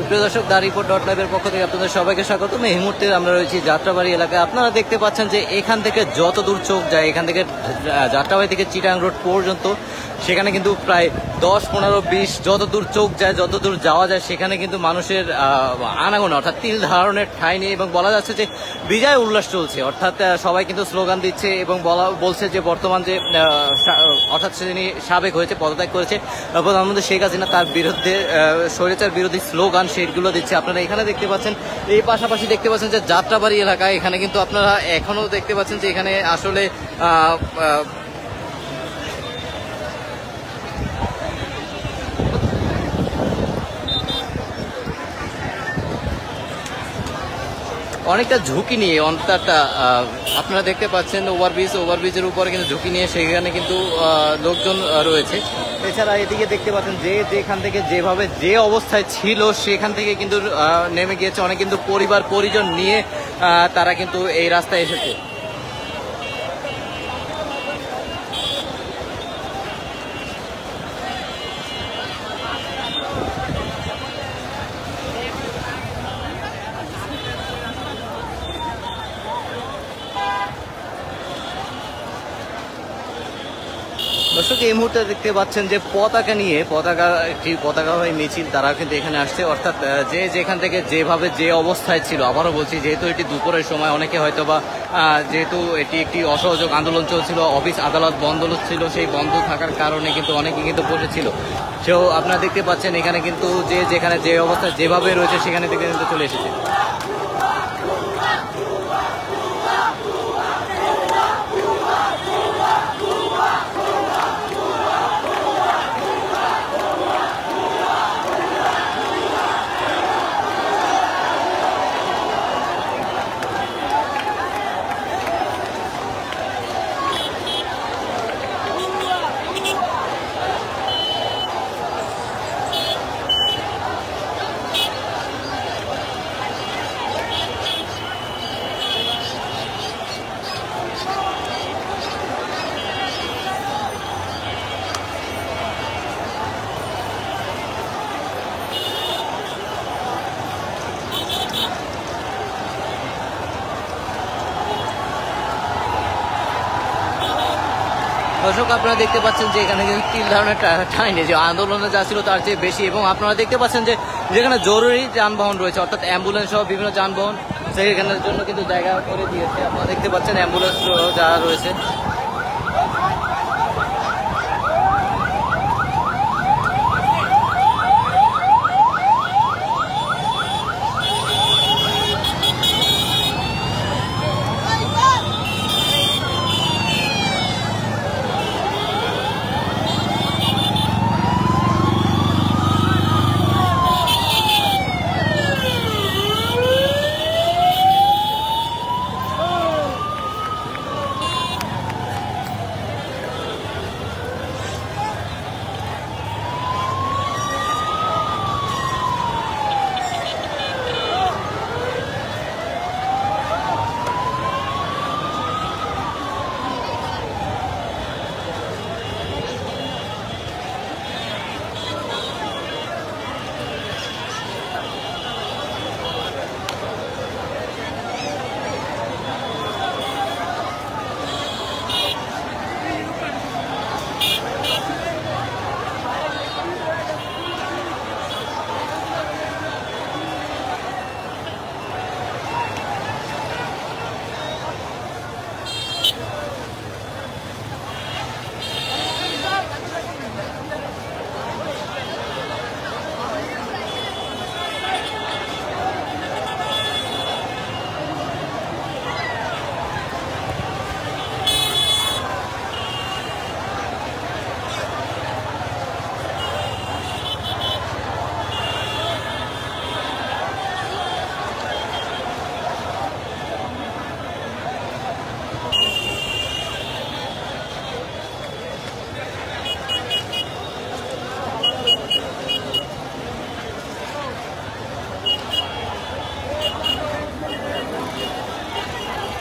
প্রিয় দর্শক, the report dot লাইভের পক্ষ থেকে আপনাদের সবাইকে স্বাগত। এই মুহূর্তে আমরা রয়েছি যাত্রাবাড়ি এলাকায়। আপনারা দেখতে পাচ্ছেন যে এখান থেকে যত দূর চোখ যায়, এখান থেকে যাত্রাবাড়ি থেকে চিটাং রোড পর্যন্ত সেখানে কিন্তু প্রায় 10, 15, 20 যত দূর চোখ যায়, যত দূর যাওয়া যায়, সেখানে কিন্তু মানুষের আনাগোনা অর্থাৎ তিল ধারণের ঠাঁই নেই এবং বলা যাচ্ছে যে বিজয় উল্লাস চলছে। অর্থাৎ সবাই কিন্তু স্লোগান দিচ্ছে এবং বলছে যে বর্তমান যে অর্থাৎ যিনি সাবেক হয়েছে, পদত্যাগ করেছে প্রধানমন্ত্রী শেখ হাসিনা, তার বিরুদ্ধে স্বৈরাচার বিরোধী স্লোগান সেগুলো দিচ্ছে। আপনারা এখানে দেখতে পাচ্ছেন, এই পাশাপাশি দেখতে পাচ্ছেন যে যাত্রাবাড়ি এলাকায় এখানে কিন্তু আপনারা এখনো দেখতে পাচ্ছেন যে এখানে আসলে অনেকটা ঝুঁকি নিয়ে, অর্থাৎ আপনারা দেখতে পাচ্ছেন ওভারব্রিজের উপরে কিন্তু ঝুঁকি নিয়ে সেখানে কিন্তু লোকজন রয়েছে। এছাড়া এদিকে দেখতে পাচ্ছেন যে যেখান থেকে যেভাবে যে অবস্থায় ছিল সেখান থেকে কিন্তু নেমে গিয়েছে, অনেক কিন্তু পরিজন নিয়ে তারা কিন্তু এই রাস্তায় এসেছে। দর্শক, এই মুহূর্তে দেখতে পাচ্ছেন যে পতাকা মিছিল তারা কিন্তু এখানে আসছে। অর্থাৎ যে যেখান থেকে যেভাবে যে অবস্থায় ছিল, আবারও বলছি, যেহেতু এটি দুপুরের সময়, অনেকে হয়তো বা যেহেতু এটি একটি অসহযোগ আন্দোলন চলছিল, অফিস আদালত বন্ধ ছিল, সেই বন্ধ থাকার কারণে কিন্তু অনেকে কিন্তু বসেছিল। সেও আপনারা দেখতে পাচ্ছেন এখানে কিন্তু যে যেখানে যে অবস্থায় যেভাবে রয়েছে সেখানে থেকে কিন্তু চলে এসেছে। দর্শক, আপনারা দেখতে পাচ্ছেন যে এখানে কিন্তু তিল ধারণের ঠাঁই নেই, যে আন্দোলনে যা ছিল তার চেয়ে বেশি। এবং আপনারা দেখতে পাচ্ছেন যে যেখানে জরুরি যানবাহন রয়েছে, অর্থাৎ অ্যাম্বুলেন্স সহ বিভিন্ন যানবাহন সেখানের জন্য কিন্তু জায়গা করে দিয়েছে। আপনারা দেখতে পাচ্ছেন অ্যাম্বুলেন্স যারা রয়েছে